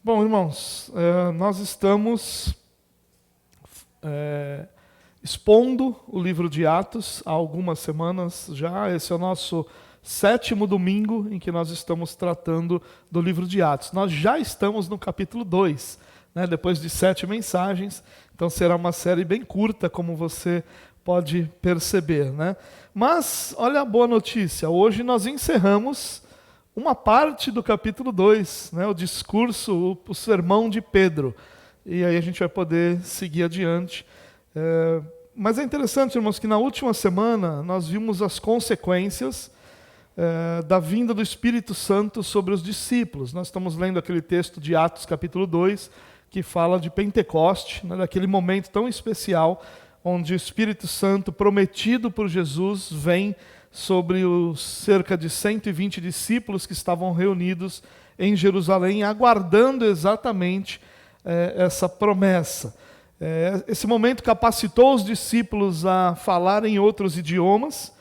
Bom, irmãos, nós estamos expondo o livro de Atos há algumas semanas já. Esse é o nosso 7º domingo em que nós estamos tratando do livro de Atos. Nós já estamos no capítulo 2, né, depois de 7 mensagens, então será uma série bem curta, como você pode perceber, né? Mas, olha a boa notícia, hoje nós encerramos uma parte do capítulo 2, né, o discurso, o sermão de Pedro. E aí a gente vai poder seguir adiante. Mas é interessante, irmãos, que na última semana nós vimos as consequências da vinda do Espírito Santo sobre os discípulos. Nós estamos lendo aquele texto de Atos capítulo 2, que fala de Pentecoste, né, daquele momento tão especial, onde o Espírito Santo prometido por Jesus vem sobre os cerca de 120 discípulos que estavam reunidos em Jerusalém, aguardando exatamente essa promessa. Esse momento capacitou os discípulos a falar em outros idiomas,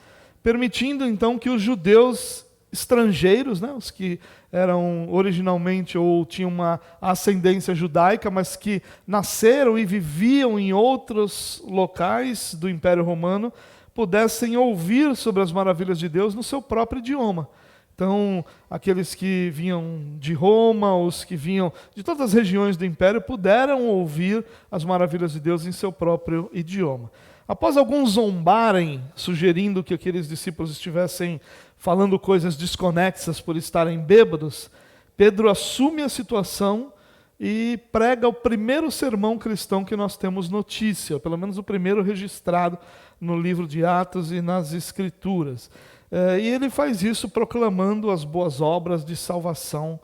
permitindo então que os judeus estrangeiros, né, os que eram originalmente ou tinham uma ascendência judaica, mas que nasceram e viviam em outros locais do Império Romano, pudessem ouvir sobre as maravilhas de Deus no seu próprio idioma. Então, aqueles que vinham de Roma, os que vinham de todas as regiões do Império, puderam ouvir as maravilhas de Deus em seu próprio idioma. Após alguns zombarem, sugerindo que aqueles discípulos estivessem falando coisas desconexas por estarem bêbados, Pedro assume a situação e prega o primeiro sermão cristão que nós temos notícia, ou pelo menos o primeiro registrado no livro de Atos e nas Escrituras. E ele faz isso proclamando as boas obras de salvação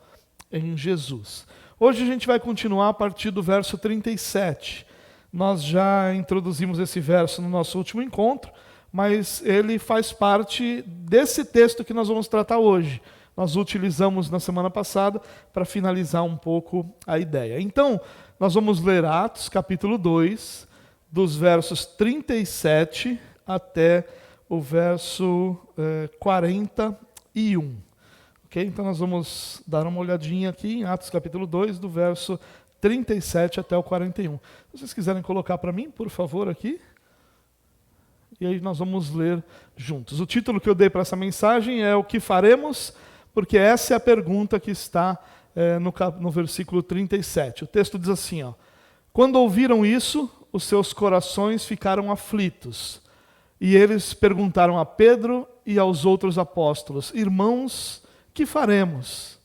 em Jesus. Hoje a gente vai continuar a partir do verso 37. Nós já introduzimos esse verso no nosso último encontro, mas ele faz parte desse texto que nós vamos tratar hoje. Nós o utilizamos na semana passada para finalizar um pouco a ideia. Então, nós vamos ler Atos, capítulo 2, dos versos 37 até o verso 41. Ok? Então, nós vamos dar uma olhadinha aqui em Atos, capítulo 2, do verso 37 até o 41. Se vocês quiserem colocar para mim, por favor, aqui. E aí nós vamos ler juntos. O título que eu dei para essa mensagem é O que faremos? Porque essa é a pergunta que está no versículo 37. O texto diz assim, ó: Quando ouviram isso, os seus corações ficaram aflitos. E eles perguntaram a Pedro e aos outros apóstolos: Irmãos, que faremos?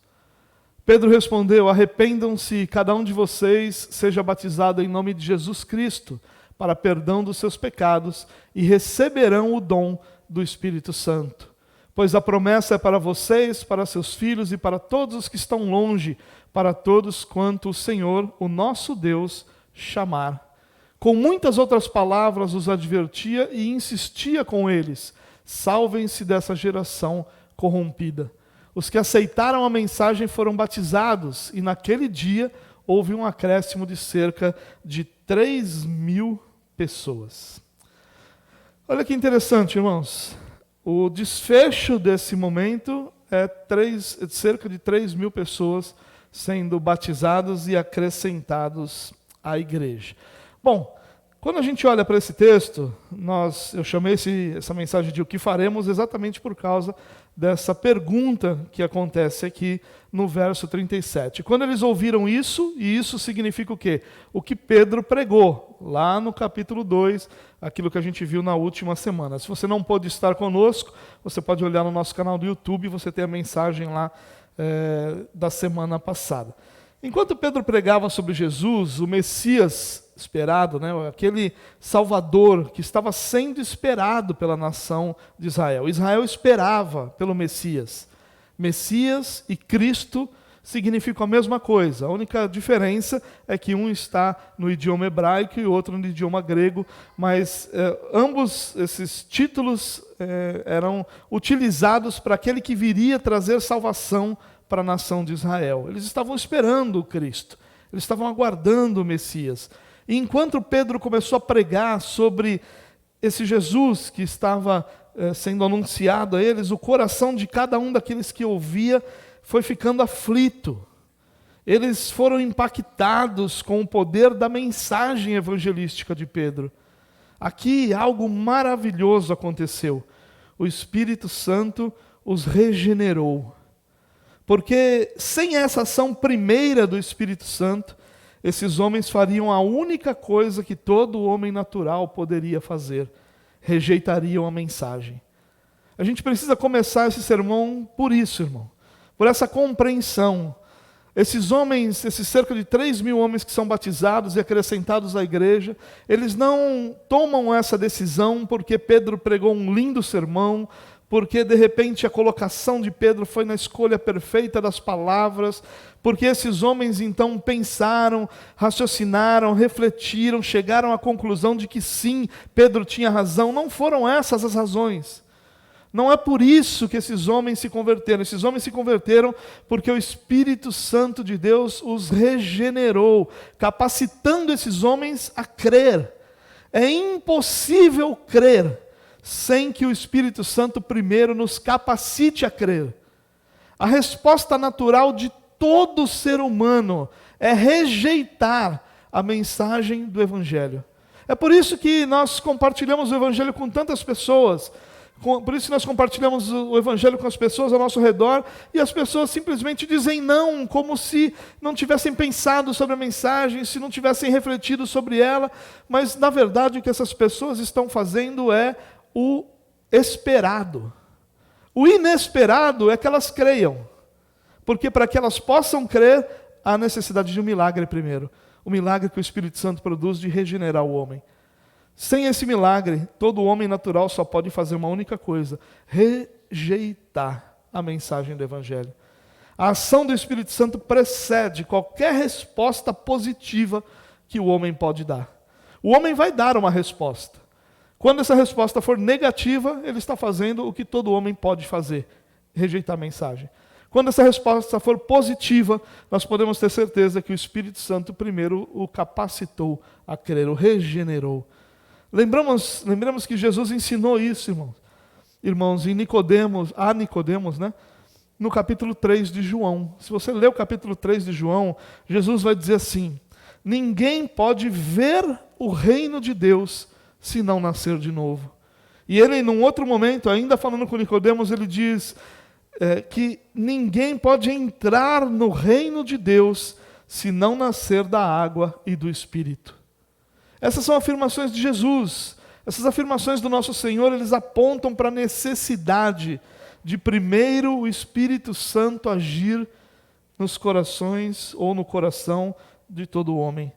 Pedro respondeu: Arrependam-se e cada um de vocês seja batizado em nome de Jesus Cristo, para perdão dos seus pecados, e receberão o dom do Espírito Santo. Pois a promessa é para vocês, para seus filhos e para todos os que estão longe, para todos quanto o Senhor, o nosso Deus, chamar. Com muitas outras palavras os advertia e insistia com eles: salvem-se dessa geração corrompida. Os que aceitaram a mensagem foram batizados, e naquele dia houve um acréscimo de cerca de 3.000 pessoas. Olha que interessante, irmãos. O desfecho desse momento é cerca de 3.000 pessoas sendo batizados e acrescentados à igreja. Bom, quando a gente olha para esse texto, eu chamei essa mensagem de O que faremos exatamente por causa dessa pergunta que acontece aqui no verso 37. Quando eles ouviram isso, e isso significa o quê? O que Pedro pregou, lá no capítulo 2, aquilo que a gente viu na última semana. Se você não pôde estar conosco, você pode olhar no nosso canal do YouTube, você tem a mensagem lá da semana passada. Enquanto Pedro pregava sobre Jesus, o Messias esperado, né, aquele Salvador que estava sendo esperado pela nação de Israel. Israel esperava pelo Messias. Messias e Cristo significam a mesma coisa. A única diferença é que um está no idioma hebraico e o outro no idioma grego, mas ambos esses títulos eram utilizados para aquele que viria trazer salvação para a nação de Israel. Eles estavam esperando o Cristo, eles estavam aguardando o Messias. E enquanto Pedro começou a pregar sobre esse Jesus que estava sendo anunciado a eles, o coração de cada um daqueles que ouvia foi ficando aflito. Eles foram impactados com o poder da mensagem evangelística de Pedro. Aqui algo maravilhoso aconteceu. O Espírito Santo os regenerou. Porque sem essa ação primeira do Espírito Santo, esses homens fariam a única coisa que todo homem natural poderia fazer: rejeitariam a mensagem. A gente precisa começar esse sermão por isso, irmão, por essa compreensão. Esses homens, esses cerca de 3.000 homens que são batizados e acrescentados à igreja, eles não tomam essa decisão porque Pedro pregou um lindo sermão, porque de repente a colocação de Pedro foi na escolha perfeita das palavras, porque esses homens então pensaram, raciocinaram, refletiram, chegaram à conclusão de que sim, Pedro tinha razão. Não foram essas as razões. Não é por isso que esses homens se converteram. Esses homens se converteram porque o Espírito Santo de Deus os regenerou, capacitando esses homens a crer. É impossível crer sem que o Espírito Santo primeiro nos capacite a crer. A resposta natural de todo ser humano é rejeitar a mensagem do Evangelho. É por isso que nós compartilhamos o Evangelho com tantas pessoas. Por isso que nós compartilhamos o Evangelho com as pessoas ao nosso redor, e as pessoas simplesmente dizem não, como se não tivessem pensado sobre a mensagem, se não tivessem refletido sobre ela, mas na verdade o que essas pessoas estão fazendo é o esperado. O inesperado é que elas creiam, porque para que elas possam crer, há necessidade de um milagre primeiro, o milagre que o Espírito Santo produz de regenerar o homem. Sem esse milagre, todo homem natural só pode fazer uma única coisa: rejeitar a mensagem do Evangelho. A ação do Espírito Santo precede qualquer resposta positiva que o homem pode dar. O homem vai dar uma resposta. Quando essa resposta for negativa, ele está fazendo o que todo homem pode fazer: rejeitar a mensagem. Quando essa resposta for positiva, nós podemos ter certeza que o Espírito Santo primeiro o capacitou a crer, o regenerou. Lembramos que Jesus ensinou isso, irmãos, em Nicodemos, né? No capítulo 3 de João. Se você ler o capítulo 3 de João, Jesus vai dizer assim: ninguém pode ver o reino de Deus se não nascer de novo. E ele, num outro momento, ainda falando com Nicodemos, ele diz que ninguém pode entrar no reino de Deus se não nascer da água e do Espírito. Essas são afirmações de Jesus. Essas afirmações do nosso Senhor, eles apontam para a necessidade de primeiro o Espírito Santo agir nos corações ou no coração de todo homem,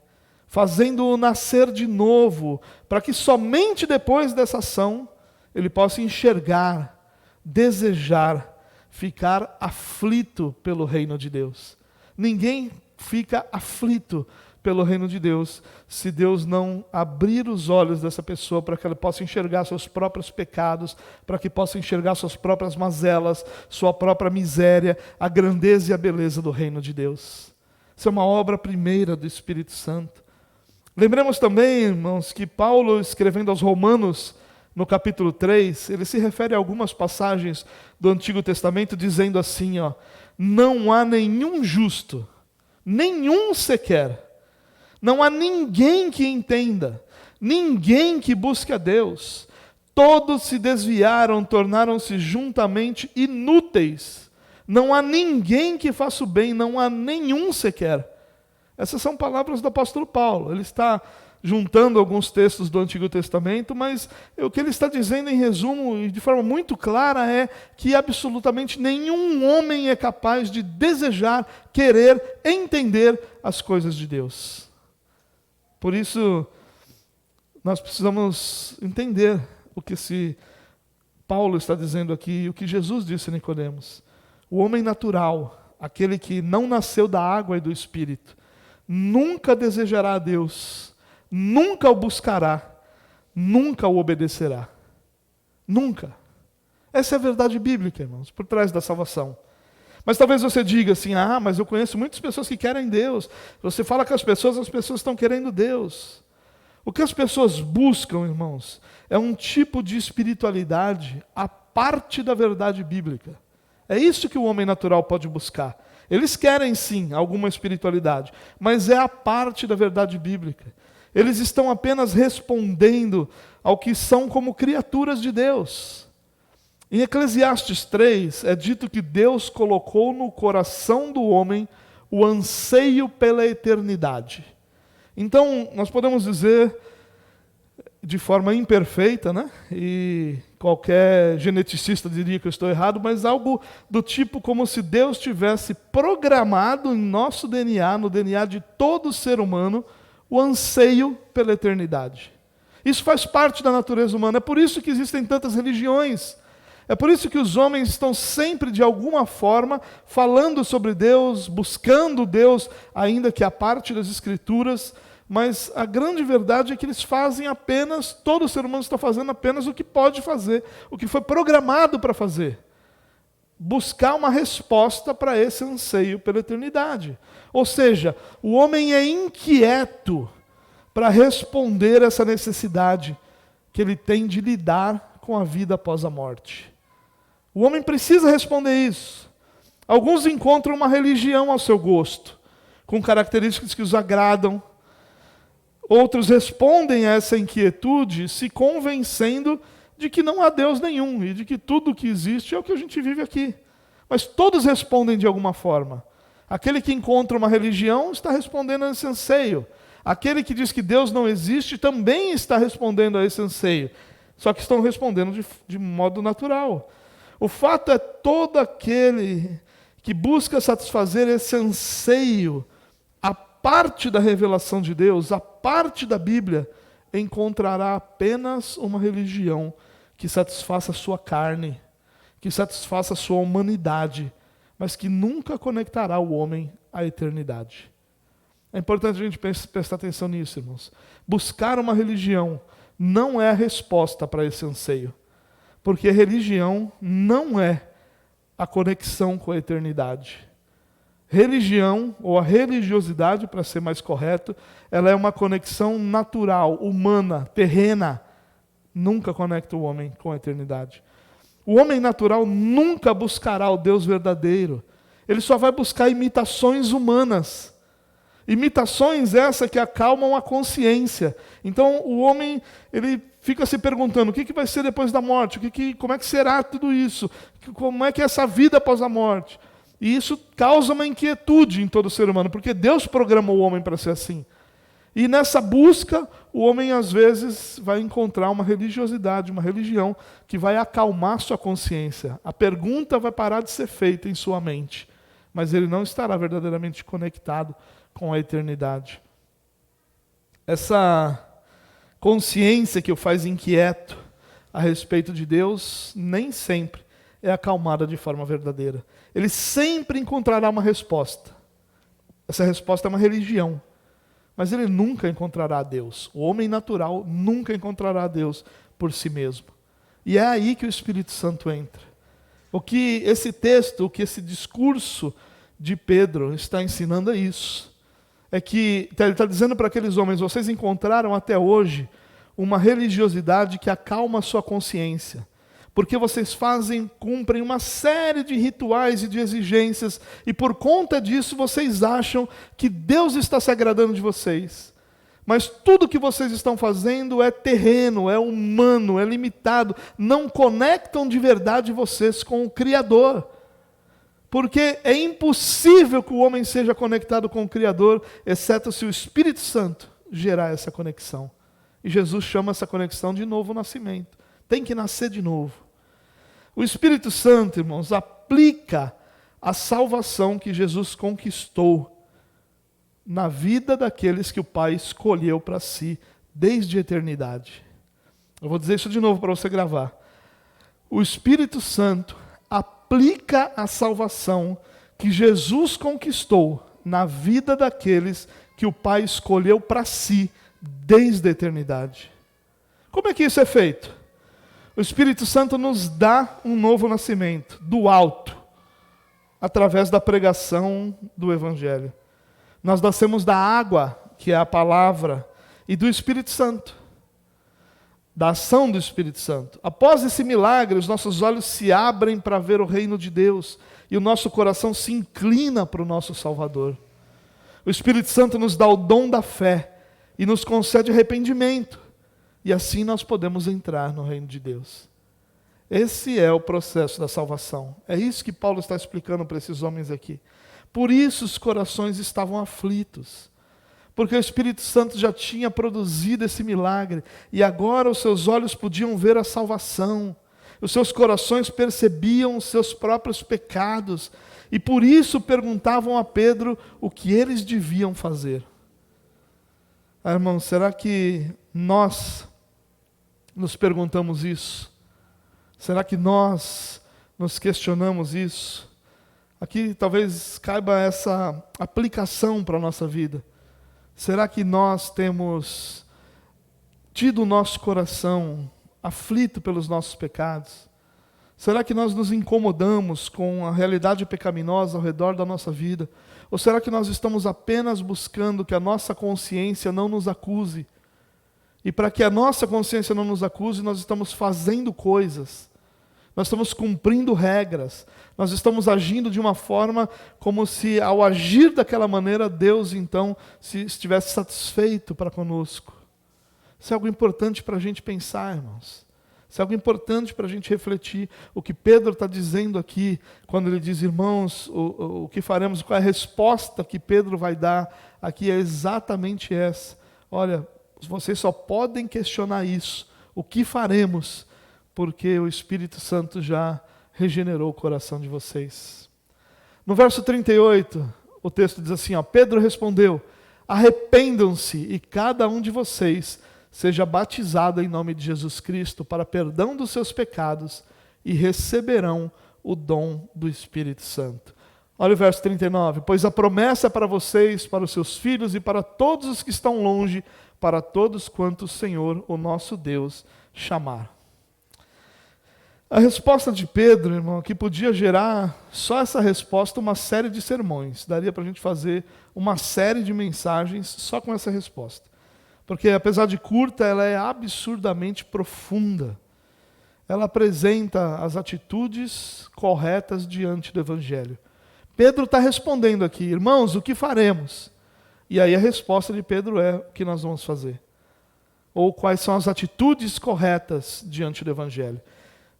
fazendo-o nascer de novo, para que somente depois dessa ação ele possa enxergar, desejar, ficar aflito pelo reino de Deus. Ninguém fica aflito pelo reino de Deus se Deus não abrir os olhos dessa pessoa para que ela possa enxergar seus próprios pecados, para que possa enxergar suas próprias mazelas, sua própria miséria, a grandeza e a beleza do reino de Deus. Isso é uma obra primeira do Espírito Santo. Lembremos também, irmãos, que Paulo, escrevendo aos Romanos, no capítulo 3, ele se refere a algumas passagens do Antigo Testamento, dizendo assim, não há nenhum justo, nenhum sequer. Não há ninguém que entenda, ninguém que busque a Deus. Todos se desviaram, tornaram-se juntamente inúteis. Não há ninguém que faça o bem, não há nenhum sequer. Essas são palavras do apóstolo Paulo. Ele está juntando alguns textos do Antigo Testamento, mas o que ele está dizendo em resumo e de forma muito clara é que absolutamente nenhum homem é capaz de desejar, querer, entender as coisas de Deus. Por isso, nós precisamos entender o que Paulo está dizendo aqui, o que Jesus disse a Nicodemos. O homem natural, aquele que não nasceu da água e do Espírito, nunca desejará a Deus, nunca o buscará, nunca o obedecerá. Nunca. Essa é a verdade bíblica, irmãos, por trás da salvação. Mas talvez você diga assim, mas eu conheço muitas pessoas que querem Deus. Você fala com as pessoas estão querendo Deus. O que as pessoas buscam, irmãos, é um tipo de espiritualidade à parte da verdade bíblica. É isso que o homem natural pode buscar. Eles querem sim alguma espiritualidade, mas é a parte da verdade bíblica. Eles estão apenas respondendo ao que são como criaturas de Deus. Em Eclesiastes 3 é dito que Deus colocou no coração do homem o anseio pela eternidade. Então, nós podemos dizer, de forma imperfeita, né? E qualquer geneticista diria que eu estou errado, mas algo do tipo como se Deus tivesse programado em nosso DNA, no DNA de todo ser humano, o anseio pela eternidade. Isso faz parte da natureza humana, é por isso que existem tantas religiões. É por isso que os homens estão sempre, de alguma forma, falando sobre Deus, buscando Deus, ainda que a parte das Escrituras, mas a grande verdade é que eles fazem apenas, todo ser humano está fazendo apenas o que pode fazer, o que foi programado para fazer. Buscar uma resposta para esse anseio pela eternidade. Ou seja, o homem é inquieto para responder essa necessidade que ele tem de lidar com a vida após a morte. O homem precisa responder isso. Alguns encontram uma religião ao seu gosto, com características que os agradam. Outros respondem a essa inquietude se convencendo de que não há Deus nenhum e de que tudo que existe é o que a gente vive aqui. Mas todos respondem de alguma forma. Aquele que encontra uma religião está respondendo a esse anseio. Aquele que diz que Deus não existe também está respondendo a esse anseio. Só que estão respondendo de modo natural. O fato é todo aquele que busca satisfazer esse anseio, a parte da revelação de Deus, a parte da Bíblia, encontrará apenas uma religião que satisfaça a sua carne, que satisfaça a sua humanidade, mas que nunca conectará o homem à eternidade. É importante a gente prestar atenção nisso, irmãos. Buscar uma religião não é a resposta para esse anseio. Porque a religião não é a conexão com a eternidade. Religião, ou a religiosidade, para ser mais correto, ela é uma conexão natural, humana, terrena. Nunca conecta o homem com a eternidade. O homem natural nunca buscará o Deus verdadeiro. Ele só vai buscar imitações humanas. Imitações essas que acalmam a consciência. Então o homem, ele fica se perguntando, o que vai ser depois da morte? Como é que será tudo isso? Como é que é essa vida após a morte? E isso causa uma inquietude em todo ser humano, porque Deus programou o homem para ser assim. E nessa busca, o homem às vezes vai encontrar uma religiosidade, uma religião, que vai acalmar sua consciência. A pergunta vai parar de ser feita em sua mente, mas ele não estará verdadeiramente conectado com a eternidade. Essa consciência que o faz inquieto a respeito de Deus, nem sempre é acalmada de forma verdadeira. Ele sempre encontrará uma resposta. Essa resposta é uma religião. Mas ele nunca encontrará a Deus. O homem natural nunca encontrará a Deus por si mesmo. E é aí que o Espírito Santo entra. O que esse texto, o que esse discurso de Pedro está ensinando é isso. É que ele está dizendo para aqueles homens, vocês encontraram até hoje uma religiosidade que acalma a sua consciência. Porque vocês cumprem uma série de rituais e de exigências, e por conta disso vocês acham que Deus está se agradando de vocês. Mas tudo que vocês estão fazendo é terreno, é humano, é limitado, não conectam de verdade vocês com o Criador. Porque é impossível que o homem seja conectado com o Criador, exceto se o Espírito Santo gerar essa conexão. E Jesus chama essa conexão de novo nascimento. Tem que nascer de novo. O Espírito Santo, irmãos, aplica a salvação que Jesus conquistou na vida daqueles que o Pai escolheu para si desde a eternidade. Eu vou dizer isso de novo para você gravar. O Espírito Santo aplica a salvação que Jesus conquistou na vida daqueles que o Pai escolheu para si desde a eternidade. Como é que isso é feito? O Espírito Santo nos dá um novo nascimento, do alto, através da pregação do Evangelho. Nós nascemos da água, que é a palavra, e do Espírito Santo. da ação do Espírito Santo. Após esse milagre, os nossos olhos se abrem para ver o reino de Deus e o nosso coração se inclina para o nosso Salvador. O Espírito Santo nos dá o dom da fé e nos concede arrependimento. E assim nós podemos entrar no reino de Deus. Esse é o processo da salvação. É isso que Paulo está explicando para esses homens aqui. Por isso os corações estavam aflitos. Porque o Espírito Santo já tinha produzido esse milagre. E agora os seus olhos podiam ver a salvação. Os seus corações percebiam os seus próprios pecados. E por isso perguntavam a Pedro o que eles deviam fazer. Irmãos, será que nós nos perguntamos isso? Será que nós nos questionamos isso? Aqui talvez caiba essa aplicação para a nossa vida. Será que nós temos tido o nosso coração aflito pelos nossos pecados? Será que nós nos incomodamos com a realidade pecaminosa ao redor da nossa vida? Ou será que nós estamos apenas buscando que a nossa consciência não nos acuse? E para que a nossa consciência não nos acuse, nós estamos fazendo coisas. Nós estamos cumprindo regras. Nós estamos agindo de uma forma como se, ao agir daquela maneira, Deus, então, se estivesse satisfeito para conosco. Isso é algo importante para a gente pensar, irmãos. Isso é algo importante para a gente refletir. O que Pedro está dizendo aqui, quando ele diz, irmãos, o que faremos, qual é a resposta que Pedro vai dar aqui, é exatamente essa. Olha, vocês só podem questionar isso. O que faremos? Porque o Espírito Santo já regenerou o coração de vocês. No verso 38, o texto diz assim, Pedro respondeu, arrependam-se e cada um de vocês seja batizado em nome de Jesus Cristo para perdão dos seus pecados e receberão o dom do Espírito Santo. Olha o verso 39, pois a promessa é para vocês, para os seus filhos e para todos os que estão longe, para todos quantos o Senhor, o nosso Deus, chamar. A resposta de Pedro, irmão, que podia gerar só essa resposta uma série de sermões. Daria para a gente fazer uma série de mensagens só com essa resposta. Porque apesar de curta, ela é absurdamente profunda. Ela apresenta as atitudes corretas diante do Evangelho. Pedro está respondendo aqui, irmãos, o que faremos? E aí a resposta de Pedro é o que nós vamos fazer. Ou quais são as atitudes corretas diante do Evangelho.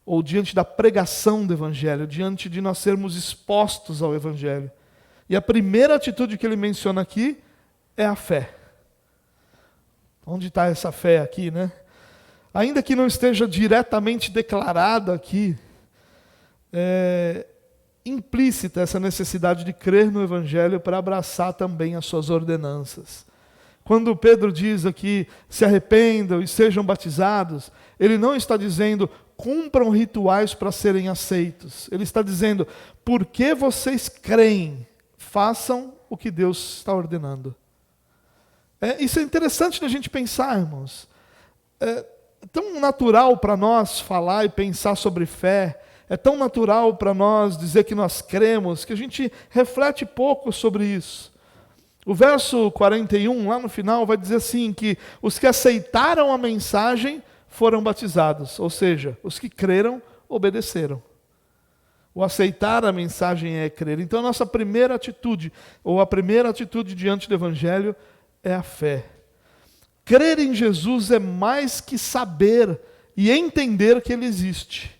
Ou diante da pregação do Evangelho, diante de nós sermos expostos ao Evangelho. E a primeira atitude que ele menciona aqui é a fé. Onde está essa fé aqui, né? Ainda que não esteja diretamente declarada aqui, implícita essa necessidade de crer no Evangelho para abraçar também as suas ordenanças. Quando Pedro diz aqui, se arrependam e sejam batizados, ele não está dizendo, cumpram rituais para serem aceitos. Ele está dizendo, porque vocês creem, façam o que Deus está ordenando. Isso é interessante da gente pensar, irmãos. É tão natural para nós falar e pensar sobre fé, é tão natural para nós dizer que nós cremos, que a gente reflete pouco sobre isso. O verso 41, lá no final, vai dizer assim, que os que aceitaram a mensagem foram batizados, ou seja, os que creram, obedeceram. O aceitar a mensagem é crer. Então a nossa primeira atitude, ou a primeira atitude diante do Evangelho, é a fé. Crer em Jesus é mais que saber e entender que Ele existe.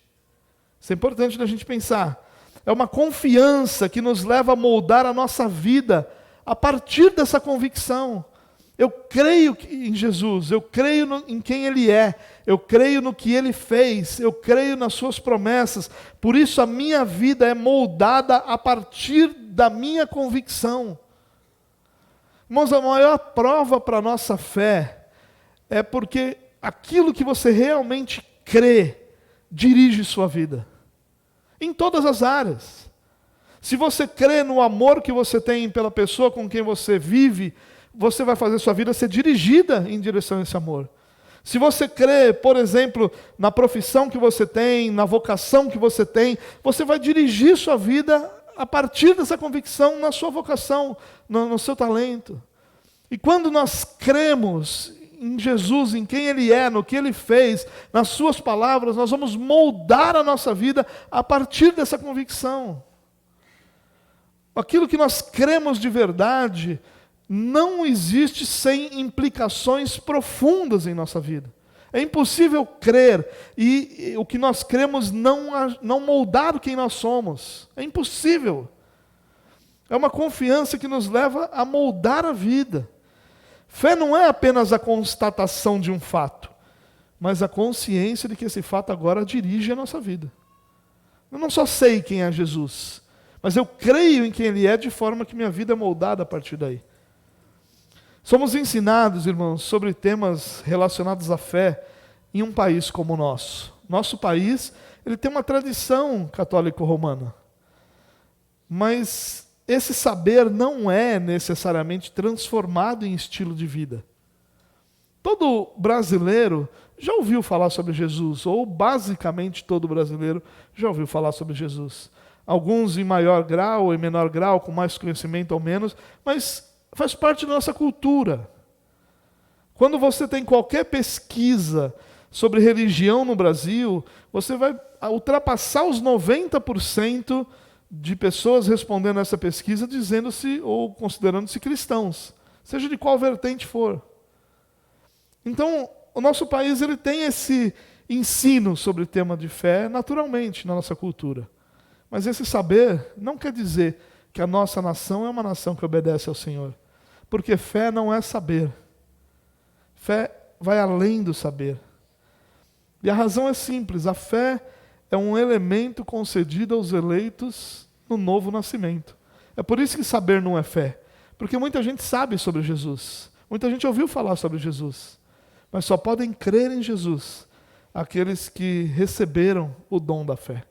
Isso é importante da gente pensar. É uma confiança que nos leva a moldar a nossa vida a partir dessa convicção. Eu creio em Jesus, eu creio em quem Ele é, eu creio no que Ele fez, eu creio nas suas promessas, por isso a minha vida é moldada a partir da minha convicção. Irmãos, a maior prova para a nossa fé é porque aquilo que você realmente crê dirige sua vida, em todas as áreas. Se você crê no amor que você tem pela pessoa com quem você vive, você vai fazer sua vida ser dirigida em direção a esse amor. Se você crê, por exemplo, na profissão que você tem, na vocação que você tem, você vai dirigir sua vida a partir dessa convicção na sua vocação, no seu talento. E quando nós cremos em Jesus, em quem Ele é, no que Ele fez, nas suas palavras, nós vamos moldar a nossa vida a partir dessa convicção. Aquilo que nós cremos de verdade não existe sem implicações profundas em nossa vida. É impossível crer e o que nós cremos não moldar quem nós somos. É impossível. É uma confiança que nos leva a moldar a vida. Fé não é apenas a constatação de um fato, mas a consciência de que esse fato agora dirige a nossa vida. Eu não só sei quem é Jesus, mas eu creio em quem Ele é, de forma que minha vida é moldada a partir daí. Somos ensinados, irmãos, sobre temas relacionados à fé em um país como o nosso. Nosso país, ele tem uma tradição católico-romana. Mas esse saber não é necessariamente transformado em estilo de vida. Todo brasileiro já ouviu falar sobre Jesus, ou basicamente todo brasileiro já ouviu falar sobre Jesus. Alguns em maior grau ou em menor grau, com mais conhecimento ou menos, mas faz parte da nossa cultura. Quando você tem qualquer pesquisa sobre religião no Brasil, você vai ultrapassar os 90% de pessoas respondendo essa pesquisa dizendo-se ou considerando-se cristãos, seja de qual vertente for. Então, o nosso país ele tem esse ensino sobre o tema de fé naturalmente na nossa cultura. Mas esse saber não quer dizer que a nossa nação é uma nação que obedece ao Senhor. Porque fé não é saber. Fé vai além do saber. E a razão é simples, a fé é um elemento concedido aos eleitos no novo nascimento. É por isso que saber não é fé. Porque muita gente sabe sobre Jesus. Muita gente ouviu falar sobre Jesus. Mas só podem crer em Jesus aqueles que receberam o dom da fé.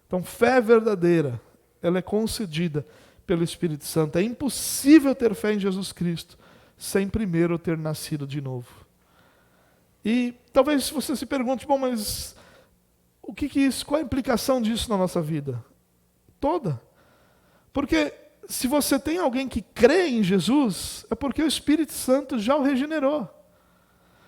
Então, fé verdadeira, ela é concedida pelo Espírito Santo. É impossível ter fé em Jesus Cristo sem primeiro ter nascido de novo. E talvez você se pergunte, bom, mas o que isso, qual a implicação disso na nossa vida? Toda. Porque se você tem alguém que crê em Jesus, é porque o Espírito Santo já o regenerou.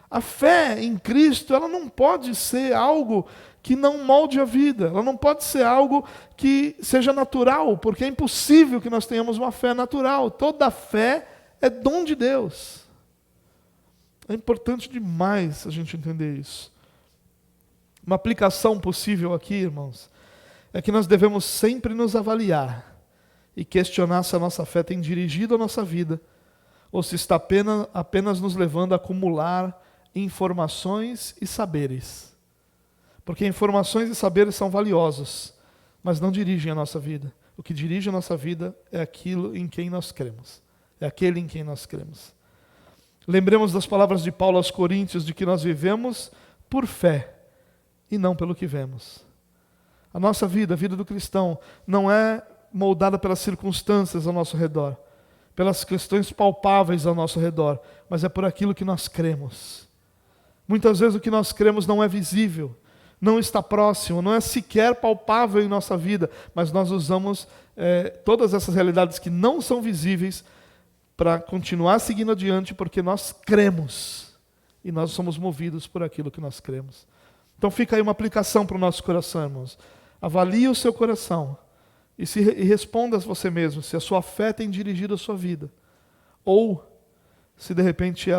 A fé em Cristo, ela não pode ser algo que não molde a vida. Ela não pode ser algo que seja natural, porque é impossível que nós tenhamos uma fé natural. Toda fé é dom de Deus. É importante demais a gente entender isso. Uma aplicação possível aqui, irmãos, é que nós devemos sempre nos avaliar e questionar se a nossa fé tem dirigido a nossa vida ou se está apenas nos levando a acumular informações e saberes. Porque informações e saberes são valiosos, mas não dirigem a nossa vida. O que dirige a nossa vida é aquilo em quem nós cremos. É aquele em quem nós cremos. Lembremos das palavras de Paulo aos Coríntios, de que nós vivemos por fé e não pelo que vemos. A nossa vida, a vida do cristão, não é moldada pelas circunstâncias ao nosso redor, pelas questões palpáveis ao nosso redor, mas é por aquilo que nós cremos. Muitas vezes o que nós cremos não é visível, não está próximo, não é sequer palpável em nossa vida, mas nós usamos todas essas realidades que não são visíveis para continuar seguindo adiante, porque nós cremos e nós somos movidos por aquilo que nós cremos. Então fica aí uma aplicação para o nosso coração, irmãos. Avalie o seu coração e responda a você mesmo se a sua fé tem dirigido a sua vida, ou se de repente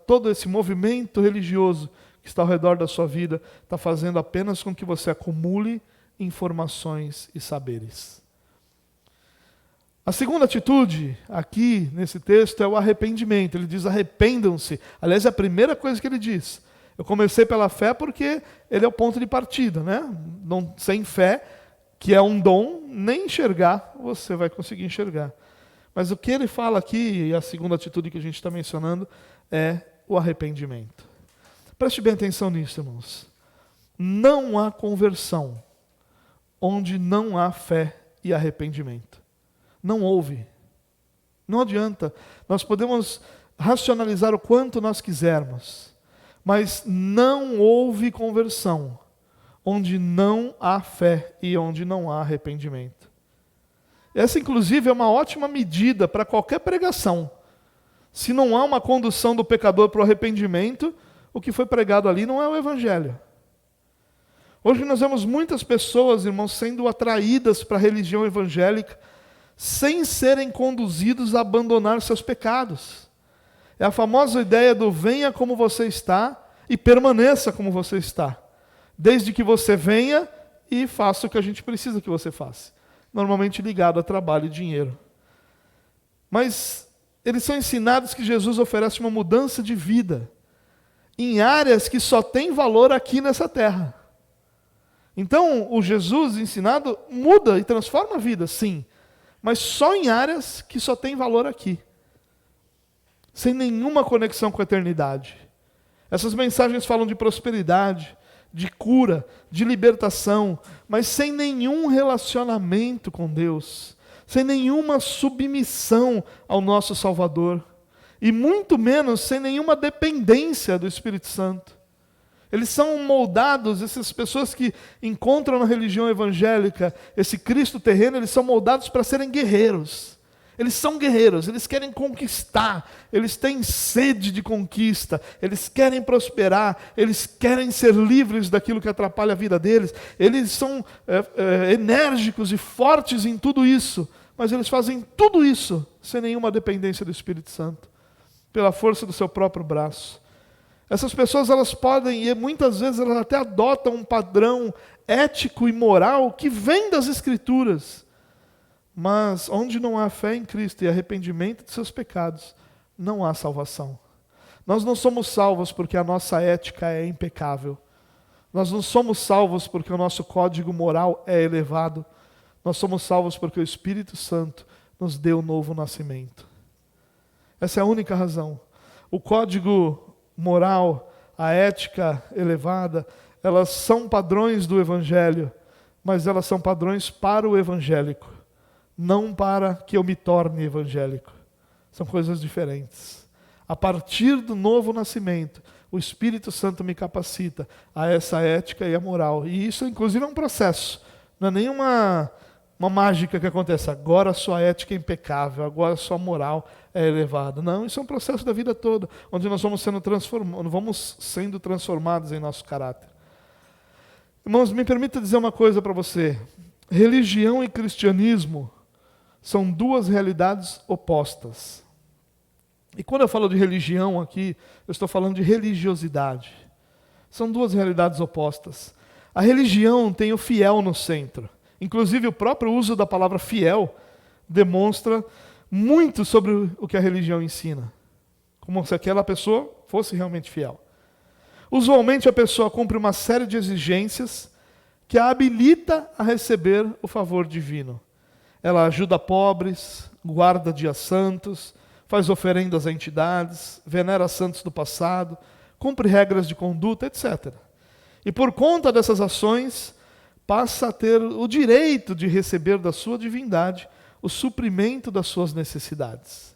todo esse movimento religioso que está ao redor da sua vida está fazendo apenas com que você acumule informações e saberes. A segunda atitude aqui nesse texto é o arrependimento. Ele diz: arrependam-se. Aliás, é a primeira coisa que ele diz. Eu comecei pela fé porque ele é o ponto de partida, né? Sem fé, que é um dom, nem enxergar você vai conseguir enxergar. Mas o que ele fala aqui, e a segunda atitude que a gente está mencionando, é o arrependimento. Preste bem atenção nisso, irmãos. Não há conversão onde não há fé e arrependimento. Não houve. Não adianta. Nós podemos racionalizar o quanto nós quisermos, mas não houve conversão onde não há fé e onde não há arrependimento. Essa, inclusive, é uma ótima medida para qualquer pregação. Se não há uma condução do pecador para o arrependimento, o que foi pregado ali não é o Evangelho. Hoje nós vemos muitas pessoas, irmãos, sendo atraídas para a religião evangélica, sem serem conduzidos a abandonar seus pecados. É a famosa ideia do venha como você está e permaneça como você está. Desde que você venha e faça o que a gente precisa que você faça. Normalmente ligado a trabalho e dinheiro. Mas eles são ensinados que Jesus oferece uma mudança de vida em áreas que só têm valor aqui nessa terra. Então, o Jesus ensinado muda e transforma a vida, sim, mas só em áreas que só têm valor aqui, sem nenhuma conexão com a eternidade. Essas mensagens falam de prosperidade, de cura, de libertação, mas sem nenhum relacionamento com Deus, sem nenhuma submissão ao nosso Salvador, e muito menos sem nenhuma dependência do Espírito Santo. Eles são moldados, essas pessoas que encontram na religião evangélica esse Cristo terreno, eles são moldados para serem guerreiros. Eles são guerreiros, eles querem conquistar, eles têm sede de conquista, eles querem prosperar, eles querem ser livres daquilo que atrapalha a vida deles. Eles são enérgicos e fortes em tudo isso, mas eles fazem tudo isso sem nenhuma dependência do Espírito Santo, pela força do seu próprio braço. Essas pessoas, elas podem, e muitas vezes elas até adotam um padrão ético e moral que vem das Escrituras. Mas onde não há fé em Cristo e arrependimento de seus pecados, não há salvação. Nós não somos salvos porque a nossa ética é impecável. Nós não somos salvos porque o nosso código moral é elevado. Nós somos salvos porque o Espírito Santo nos deu um novo nascimento. Essa é a única razão. O código moral, a ética elevada, elas são padrões do Evangelho, mas elas são padrões para o evangélico, não para que eu me torne evangélico. São coisas diferentes. A partir do novo nascimento, o Espírito Santo me capacita a essa ética e a moral. E isso, inclusive, é um processo. Não é nenhuma mágica que acontece. Agora a sua ética é impecável, agora a sua moral é elevada. Não, isso é um processo da vida toda, onde nós vamos sendo transformados em nosso caráter. Irmãos, me permita dizer uma coisa para você. Religião e cristianismo são duas realidades opostas. E quando eu falo de religião aqui, eu estou falando de religiosidade. São duas realidades opostas. A religião tem o fiel no centro. Inclusive, o próprio uso da palavra fiel demonstra muito sobre o que a religião ensina. Como se aquela pessoa fosse realmente fiel. Usualmente, a pessoa cumpre uma série de exigências que a habilita a receber o favor divino. Ela ajuda pobres, guarda dias santos, faz oferendas a entidades, venera santos do passado, cumpre regras de conduta, etc. E por conta dessas ações, passa a ter o direito de receber da sua divindade o suprimento das suas necessidades,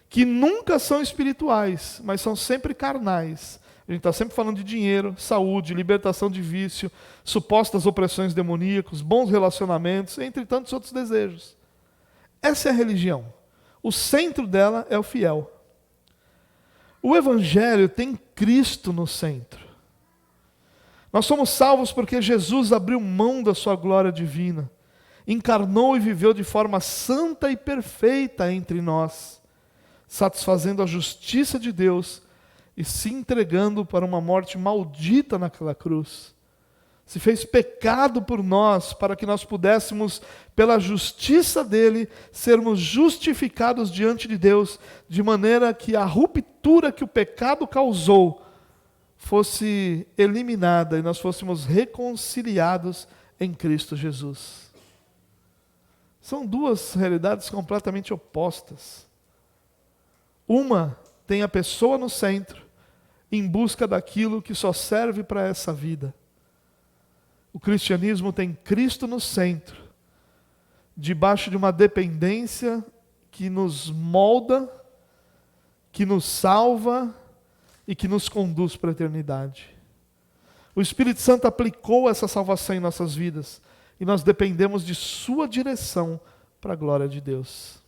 que nunca são espirituais, mas são sempre carnais. A gente está sempre falando de dinheiro, saúde, libertação de vício, supostas opressões demoníacas, bons relacionamentos, entre tantos outros desejos. Essa é a religião. O centro dela é o fiel. O Evangelho tem Cristo no centro. Nós somos salvos porque Jesus abriu mão da sua glória divina, encarnou e viveu de forma santa e perfeita entre nós, satisfazendo a justiça de Deus e se entregando para uma morte maldita naquela cruz. Se fez pecado por nós, para que nós pudéssemos, pela justiça dele, sermos justificados diante de Deus, de maneira que a ruptura que o pecado causou fosse eliminada e nós fôssemos reconciliados em Cristo Jesus. São duas realidades completamente opostas. Uma tem a pessoa no centro, em busca daquilo que só serve para essa vida. O cristianismo tem Cristo no centro, debaixo de uma dependência que nos molda, que nos salva e que nos conduz para a eternidade. O Espírito Santo aplicou essa salvação em nossas vidas e nós dependemos de sua direção para a glória de Deus.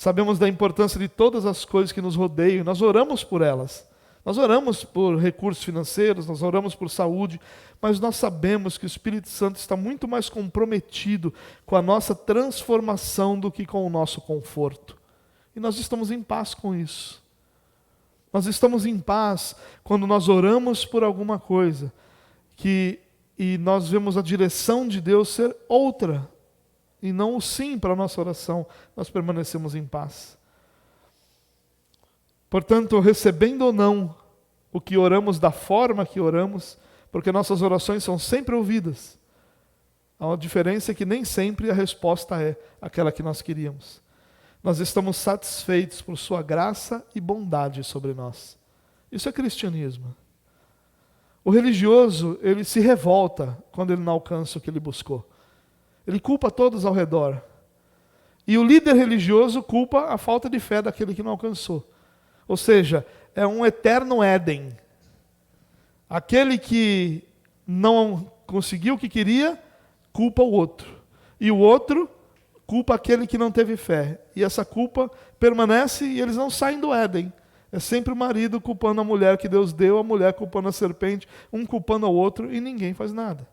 Sabemos da importância de todas as coisas que nos rodeiam, nós oramos por elas. Nós oramos por recursos financeiros, nós oramos por saúde, mas nós sabemos que o Espírito Santo está muito mais comprometido com a nossa transformação do que com o nosso conforto. E nós estamos em paz com isso. Nós estamos em paz quando nós oramos por alguma coisa e nós vemos a direção de Deus ser outra, e não o sim para a nossa oração, nós permanecemos em paz. Portanto, recebendo ou não o que oramos da forma que oramos, porque nossas orações são sempre ouvidas. Há uma diferença que nem sempre a resposta é aquela que nós queríamos. Nós estamos satisfeitos por sua graça e bondade sobre nós. Isso é cristianismo. O religioso, ele se revolta quando ele não alcança o que ele buscou. Ele culpa todos ao redor. E o líder religioso culpa a falta de fé daquele que não alcançou. Ou seja, é um eterno Éden. Aquele que não conseguiu o que queria, culpa o outro. E o outro culpa aquele que não teve fé. E essa culpa permanece e eles não saem do Éden. É sempre o marido culpando a mulher que Deus deu, a mulher culpando a serpente, um culpando ao outro e ninguém faz nada.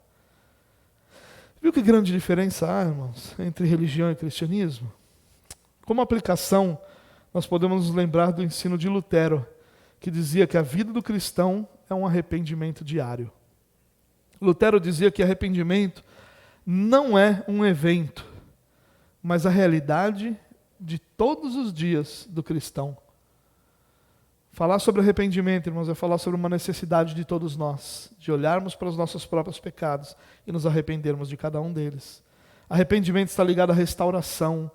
Viu que grande diferença há, irmãos, entre religião e cristianismo? Como aplicação, nós podemos nos lembrar do ensino de Lutero, que dizia que a vida do cristão é um arrependimento diário. Lutero dizia que arrependimento não é um evento, mas a realidade de todos os dias do cristão. Falar sobre arrependimento, irmãos, é falar sobre uma necessidade de todos nós, de olharmos para os nossos próprios pecados e nos arrependermos de cada um deles. Arrependimento está ligado à restauração,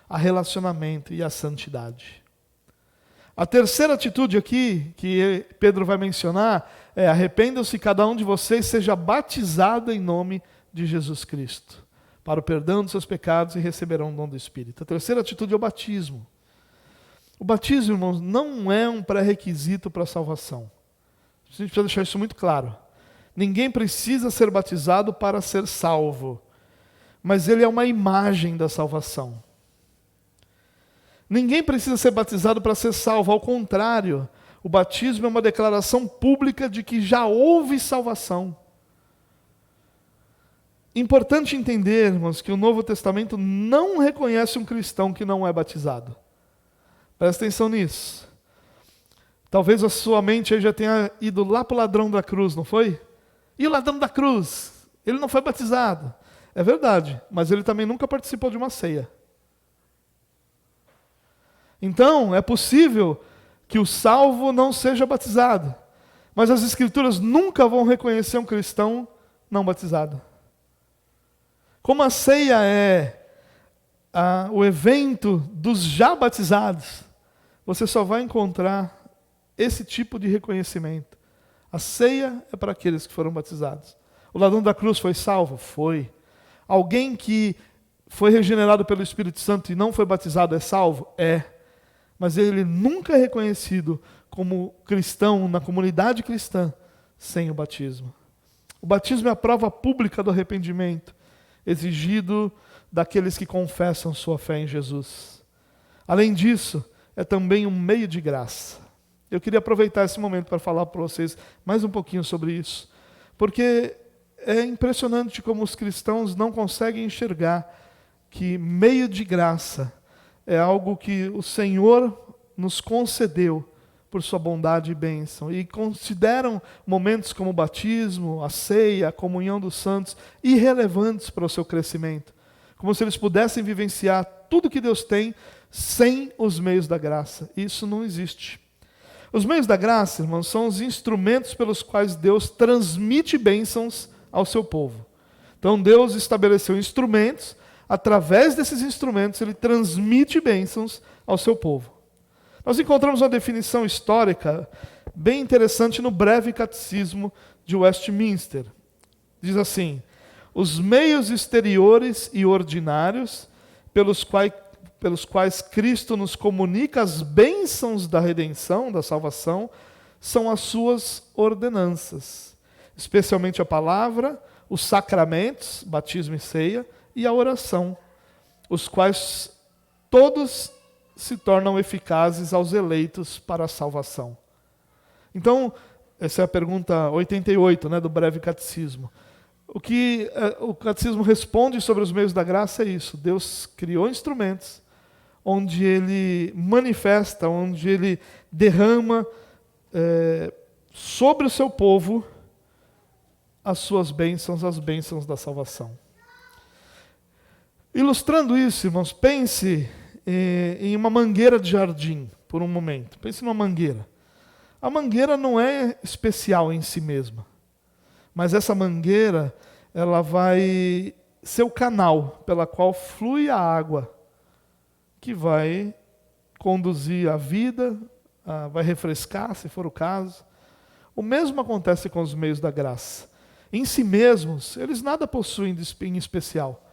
a relacionamento e à santidade. A terceira atitude aqui, que Pedro vai mencionar, é: arrependam-se cada um de vocês, seja batizado em nome de Jesus Cristo, para o perdão dos seus pecados e receberão o dom do Espírito. A terceira atitude é o batismo. O batismo, irmãos, não é um pré-requisito para a salvação. A gente precisa deixar isso muito claro. Ninguém precisa ser batizado para ser salvo, mas ele é uma imagem da salvação. Ninguém precisa ser batizado para ser salvo, ao contrário, o batismo é uma declaração pública de que já houve salvação. Importante entender, irmãos, que o Novo Testamento não reconhece um cristão que não é batizado. Presta atenção nisso. Talvez a sua mente aí já tenha ido lá para o ladrão da cruz, não foi? E o ladrão da cruz? Ele não foi batizado. É verdade, mas ele também nunca participou de uma ceia. Então, é possível que o salvo não seja batizado, mas as Escrituras nunca vão reconhecer um cristão não batizado. Como a ceia é o evento dos já batizados, você só vai encontrar esse tipo de reconhecimento. A ceia é para aqueles que foram batizados. O ladrão da cruz foi salvo? Foi. Alguém que foi regenerado pelo Espírito Santo e não foi batizado é salvo? É. Mas ele nunca é reconhecido como cristão na comunidade cristã sem o batismo. O batismo é a prova pública do arrependimento, exigido daqueles que confessam sua fé em Jesus. Além disso, é também um meio de graça. Eu queria aproveitar esse momento para falar para vocês mais um pouquinho sobre isso, porque é impressionante como os cristãos não conseguem enxergar que meio de graça é algo que o Senhor nos concedeu por sua bondade e bênção, e consideram momentos como o batismo, a ceia, a comunhão dos santos irrelevantes para o seu crescimento, como se eles pudessem vivenciar tudo que Deus tem sem os meios da graça. Isso não existe. Os meios da graça, irmãos, são os instrumentos pelos quais Deus transmite bênçãos ao seu povo. Então Deus estabeleceu instrumentos, através desses instrumentos ele transmite bênçãos ao seu povo. Nós encontramos uma definição histórica bem interessante no breve catecismo de Westminster. Diz assim: os meios exteriores e ordinários pelos quais Cristo nos comunica as bênçãos da redenção, da salvação, são as suas ordenanças, especialmente a palavra, os sacramentos, batismo e ceia, e a oração, os quais todos se tornam eficazes aos eleitos para a salvação. Então, essa é a pergunta 88, do breve catecismo. O que o catecismo responde sobre os meios da graça é isso. Deus criou instrumentos onde Ele manifesta, onde Ele derrama sobre o seu povo as suas bênçãos, as bênçãos da salvação. Ilustrando isso, irmãos, pense em uma mangueira de jardim, por um momento. Pense numa mangueira. A mangueira não é especial em si mesma, mas essa mangueira, ela vai ser o canal pela qual flui a água, que vai conduzir a vida, vai refrescar, se for o caso. O mesmo acontece com os meios da graça. Em si mesmos, eles nada possuem de especial.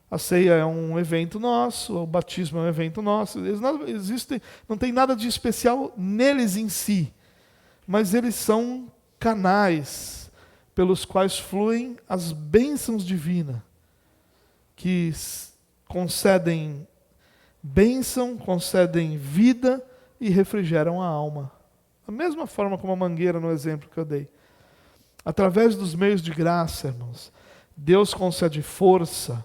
A ceia é um evento nosso, o batismo é um evento nosso. Eles não tem nada de especial neles em si, mas eles são canais pelos quais fluem as bênçãos divinas, que concedem bênção, concedem vida e refrigeram a alma. Da mesma forma como a mangueira no exemplo que eu dei. Através dos meios de graça, irmãos, Deus concede força,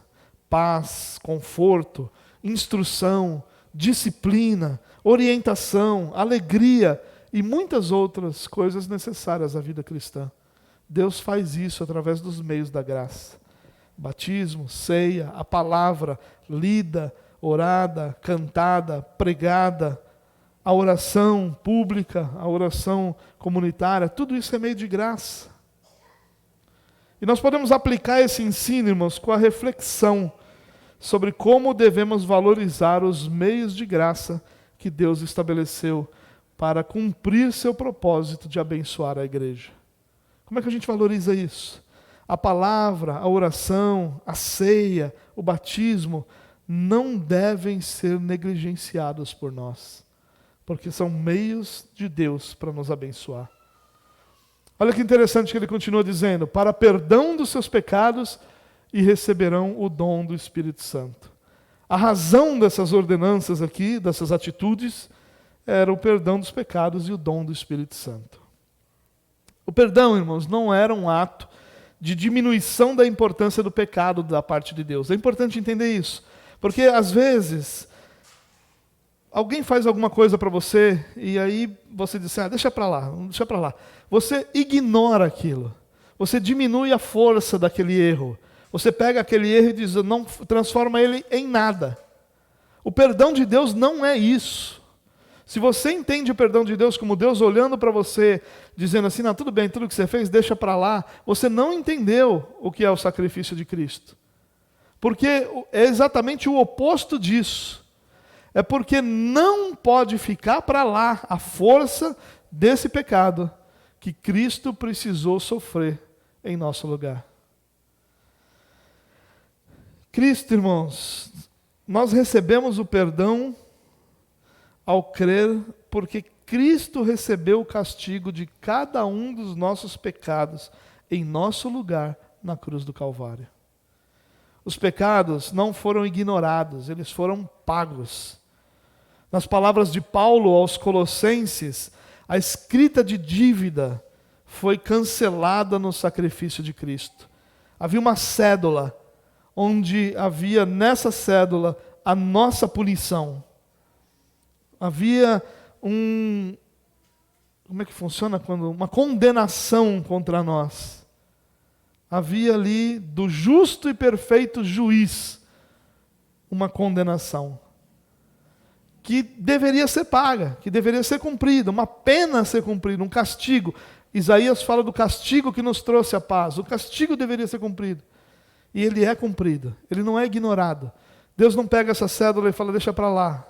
paz, conforto, instrução, disciplina, orientação, alegria e muitas outras coisas necessárias à vida cristã. Deus faz isso através dos meios da graça. Batismo, ceia, a palavra lida, orada, cantada, pregada, a oração pública, a oração comunitária, tudo isso é meio de graça. E nós podemos aplicar esse ensino, irmãos, com a reflexão sobre como devemos valorizar os meios de graça que Deus estabeleceu para cumprir seu propósito de abençoar a igreja. Como é que a gente valoriza isso? A palavra, a oração, a ceia, o batismo não devem ser negligenciados por nós, porque são meios de Deus para nos abençoar. Olha que interessante que ele continua dizendo: para perdão dos seus pecados e receberão o dom do Espírito Santo. A razão dessas ordenanças aqui, dessas atitudes, era o perdão dos pecados e o dom do Espírito Santo. O perdão, irmãos, não era um ato de diminuição da importância do pecado da parte de Deus. É importante entender isso, porque às vezes alguém faz alguma coisa para você e aí você diz, deixa para lá. Você ignora aquilo. Você diminui a força daquele erro. Você pega aquele erro e diz, não transforma ele em nada. O perdão de Deus não é isso. Se você entende o perdão de Deus como Deus olhando para você, dizendo assim, não, tudo bem, tudo que você fez, deixa para lá, você não entendeu o que é o sacrifício de Cristo. Porque é exatamente o oposto disso. É porque não pode ficar para lá a força desse pecado que Cristo precisou sofrer em nosso lugar. Cristo, irmãos, nós recebemos o perdão ao crer, porque Cristo recebeu o castigo de cada um dos nossos pecados em nosso lugar na cruz do Calvário. Os pecados não foram ignorados, eles foram pagos. Nas palavras de Paulo aos Colossenses, a escrita de dívida foi cancelada no sacrifício de Cristo. Havia uma cédula, onde havia nessa cédula a nossa punição. Havia como é que funciona quando? Uma condenação contra nós. Havia ali do justo e perfeito juiz uma condenação que deveria ser paga, que deveria ser cumprida, uma pena a ser cumprida, um castigo. Isaías fala do castigo que nos trouxe a paz. O castigo deveria ser cumprido. E ele é cumprido, ele não é ignorado. Deus não pega essa cédula e fala, deixa para lá.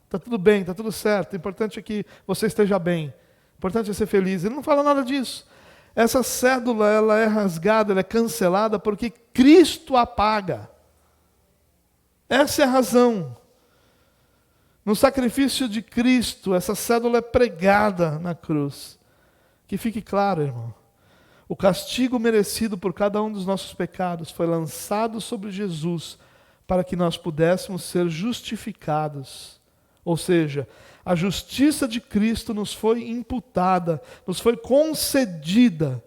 Está tudo bem, está tudo certo, o importante é que você esteja bem. O importante é ser feliz. Ele não fala nada disso. Essa cédula, ela é rasgada, ela é cancelada porque Cristo a paga. Essa é a razão. No sacrifício de Cristo, essa cédula é pregada na cruz. Que fique claro, irmão. O castigo merecido por cada um dos nossos pecados foi lançado sobre Jesus para que nós pudéssemos ser justificados. Ou seja, a justiça de Cristo nos foi imputada, nos foi concedida.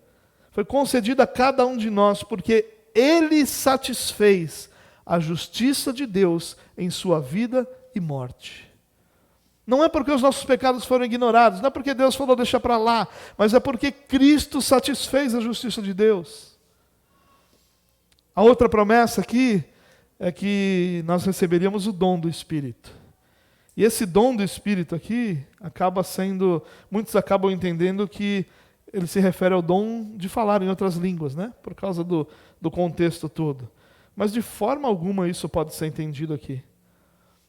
Foi concedida a cada um de nós, porque Ele satisfez a justiça de Deus em sua vida e morte. Não é porque os nossos pecados foram ignorados, não é porque Deus falou deixa para lá, mas é porque Cristo satisfez a justiça de Deus. A outra promessa aqui é que nós receberíamos o dom do Espírito. E esse dom do Espírito aqui acaba sendo, muitos acabam entendendo que ele se refere ao dom de falar em outras línguas, né? Por causa do contexto todo. Mas de forma alguma isso pode ser entendido aqui.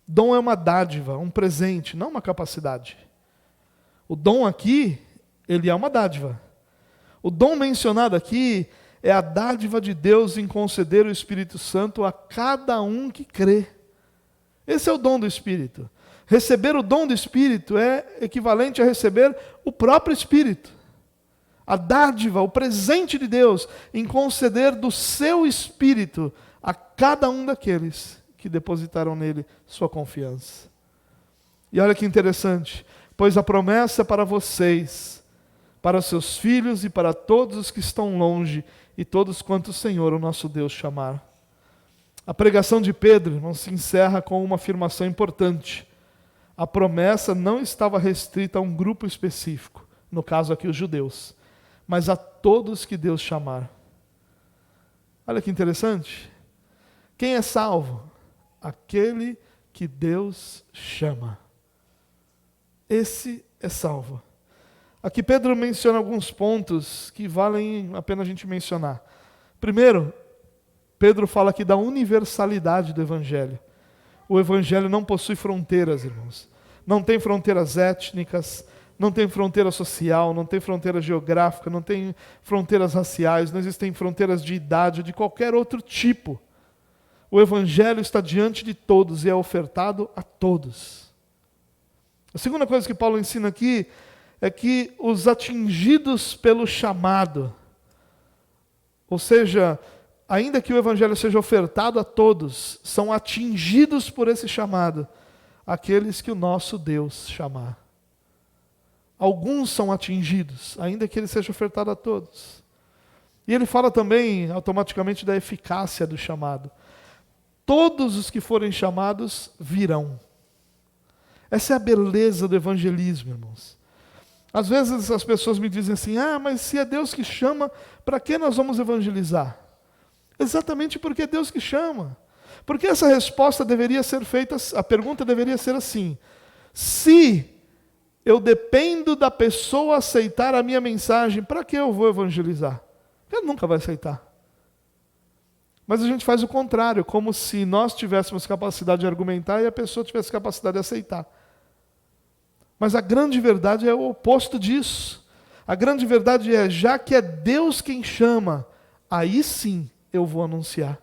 Dom é uma dádiva, um presente, não uma capacidade. O dom aqui, ele é uma dádiva. O dom mencionado aqui é a dádiva de Deus em conceder o Espírito Santo a cada um que crê. Esse é o dom do Espírito. Receber o dom do Espírito é equivalente a receber o próprio Espírito. A dádiva, o presente de Deus em conceder do seu Espírito a cada um daqueles que depositaram nele sua confiança. E olha que interessante, pois a promessa é para vocês, para seus filhos e para todos os que estão longe e todos quanto o Senhor, o nosso Deus, chamar. A pregação de Pedro, irmão, se encerra com uma afirmação importante. A promessa não estava restrita a um grupo específico, no caso aqui os judeus, mas a todos que Deus chamar. Olha que interessante. Quem é salvo? Aquele que Deus chama. Esse é salvo. Aqui Pedro menciona alguns pontos que valem a pena a gente mencionar. Primeiro, Pedro fala aqui da universalidade do Evangelho. O Evangelho não possui fronteiras, irmãos. Não tem fronteiras étnicas, não tem fronteira social, não tem fronteira geográfica, não tem fronteiras raciais, não existem fronteiras de idade, de qualquer outro tipo. O Evangelho está diante de todos e é ofertado a todos. A segunda coisa que Paulo ensina aqui é que os atingidos pelo chamado, ou seja, ainda que o Evangelho seja ofertado a todos, são atingidos por esse chamado aqueles que o nosso Deus chamar. Alguns são atingidos, ainda que ele seja ofertado a todos. E ele fala também, automaticamente, da eficácia do chamado. Todos os que forem chamados virão. Essa é a beleza do evangelismo, irmãos. Às vezes as pessoas me dizem assim, mas se é Deus que chama, para que nós vamos evangelizar? Exatamente porque é Deus que chama. Porque essa resposta deveria ser feita, a pergunta deveria ser assim: se eu dependo da pessoa aceitar a minha mensagem, para que eu vou evangelizar? Ele nunca vai aceitar. Mas a gente faz o contrário, como se nós tivéssemos capacidade de argumentar e a pessoa tivesse capacidade de aceitar. Mas a grande verdade é o oposto disso. A grande verdade é, já que é Deus quem chama, aí sim eu vou anunciar.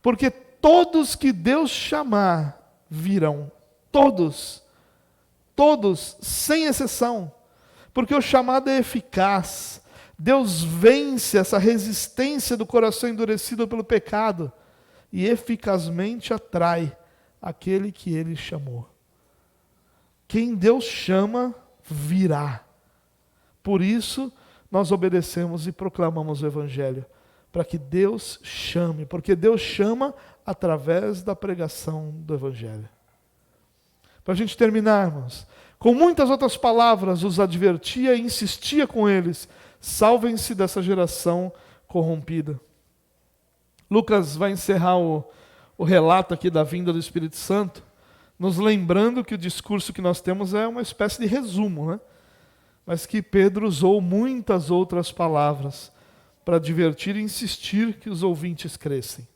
Porque todos que Deus chamar virão. Todos. Todos, sem exceção. Porque o chamado é eficaz. Deus vence essa resistência do coração endurecido pelo pecado e eficazmente atrai aquele que Ele chamou. Quem Deus chama, virá. Por isso, nós obedecemos e proclamamos o Evangelho, para que Deus chame, porque Deus chama através da pregação do Evangelho. Para a gente terminar, irmãos, com muitas outras palavras, os advertia e insistia com eles: salvem-se dessa geração corrompida. Lucas vai encerrar o relato aqui da vinda do Espírito Santo, nos lembrando que o discurso que nós temos é uma espécie de resumo, né? Mas que Pedro usou muitas outras palavras para advertir e insistir que os ouvintes crescem.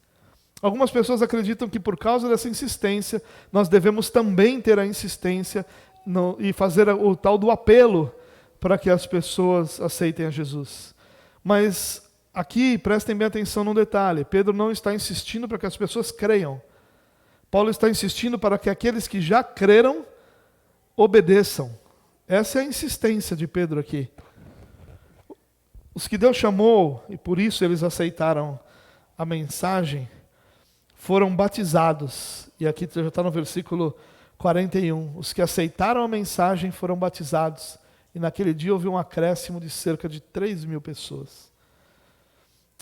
Algumas pessoas acreditam que por causa dessa insistência, nós devemos também ter a insistência e fazer o tal do apelo para que as pessoas aceitem a Jesus. Mas aqui, prestem bem atenção num detalhe: Pedro não está insistindo para que as pessoas creiam. Paulo está insistindo para que aqueles que já creram obedeçam. Essa é a insistência de Pedro aqui. Os que Deus chamou, e por isso eles aceitaram a mensagem, foram batizados. E aqui já está no versículo 41. Os que aceitaram a mensagem foram batizados. E naquele dia houve um acréscimo de cerca de 3.000 pessoas.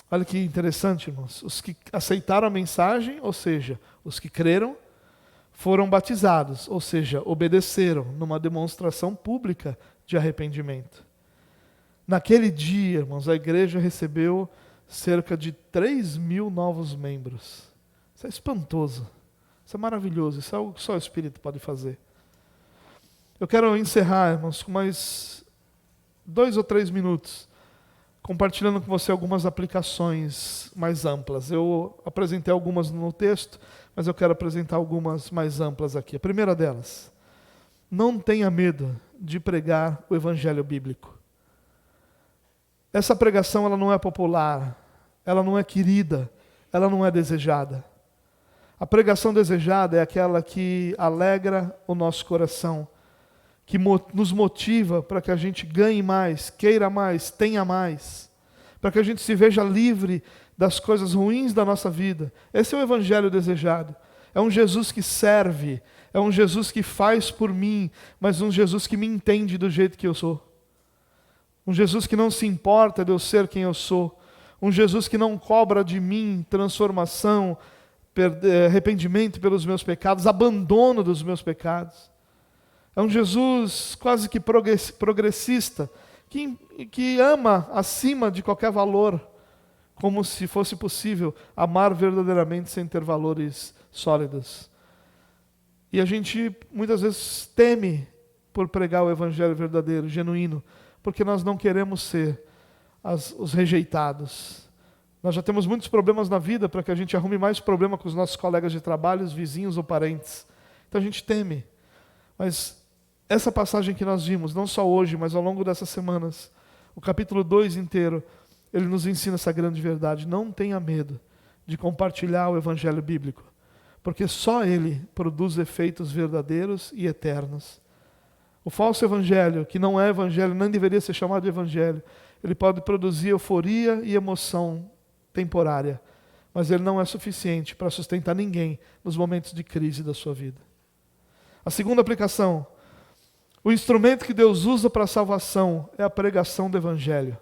Olha que interessante, irmãos. Os que aceitaram a mensagem, ou seja, os que creram, foram batizados, ou seja, obedeceram numa demonstração pública de arrependimento. Naquele dia, irmãos, a igreja recebeu cerca de 3.000 novos membros. Isso é espantoso. Isso é maravilhoso. Isso é algo que só o Espírito pode fazer. Eu quero encerrar, irmãos, com mais 2 ou 3 minutos, compartilhando com você algumas aplicações mais amplas. Eu apresentei algumas no texto, mas eu quero apresentar algumas mais amplas aqui. A primeira delas: não tenha medo de pregar o evangelho bíblico. Essa pregação ela não é popular, ela não é querida, ela não é desejada. A pregação desejada é aquela que alegra o nosso coração, que nos motiva para que a gente ganhe mais, queira mais, tenha mais, para que a gente se veja livre das coisas ruins da nossa vida. Esse é o evangelho desejado. É um Jesus que serve, é um Jesus que faz por mim, mas um Jesus que me entende do jeito que eu sou. Um Jesus que não se importa de eu ser quem eu sou. Um Jesus que não cobra de mim transformação, arrependimento pelos meus pecados, abandono dos meus pecados. É um Jesus quase que progressista, que ama acima de qualquer valor, como se fosse possível amar verdadeiramente sem ter valores sólidos. E a gente muitas vezes teme por pregar o evangelho verdadeiro, genuíno, porque nós não queremos ser os rejeitados. Nós já temos muitos problemas na vida para que a gente arrume mais problema com os nossos colegas de trabalho, os vizinhos ou parentes. Então a gente teme. Mas essa passagem que nós vimos, não só hoje, mas ao longo dessas semanas, o capítulo 2 inteiro, ele nos ensina essa grande verdade. Não tenha medo de compartilhar o evangelho bíblico, porque só ele produz efeitos verdadeiros e eternos. O falso evangelho, que não é evangelho, nem deveria ser chamado de evangelho, ele pode produzir euforia e emoção temporária, mas ele não é suficiente para sustentar ninguém nos momentos de crise da sua vida. A segunda aplicação: o instrumento que Deus usa para a salvação é a pregação do evangelho.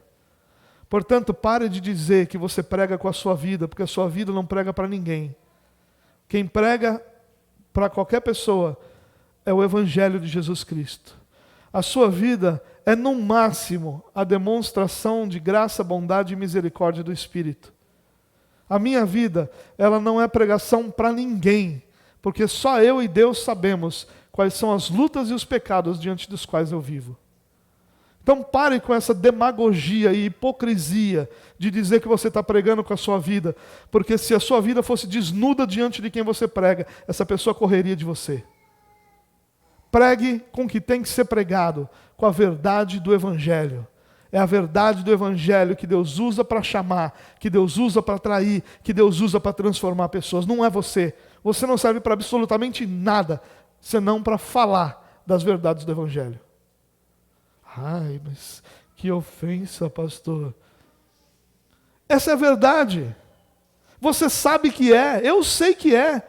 Portanto, pare de dizer que você prega com a sua vida, porque a sua vida não prega para ninguém. Quem prega para qualquer pessoa é o evangelho de Jesus Cristo. A sua vida é, no máximo, a demonstração de graça, bondade e misericórdia do Espírito. A minha vida, ela não é pregação para ninguém, porque só eu e Deus sabemos quais são as lutas e os pecados diante dos quais eu vivo. Então pare com essa demagogia e hipocrisia de dizer que você está pregando com a sua vida, porque se a sua vida fosse desnuda diante de quem você prega, essa pessoa correria de você. Pregue com o que tem que ser pregado, com a verdade do Evangelho. É a verdade do Evangelho que Deus usa para chamar, que Deus usa para atrair, que Deus usa para transformar pessoas. Não é você. Você não serve para absolutamente nada, senão para falar das verdades do Evangelho. Ai, mas que ofensa, pastor. Essa é a verdade. Você sabe que é, eu sei que é.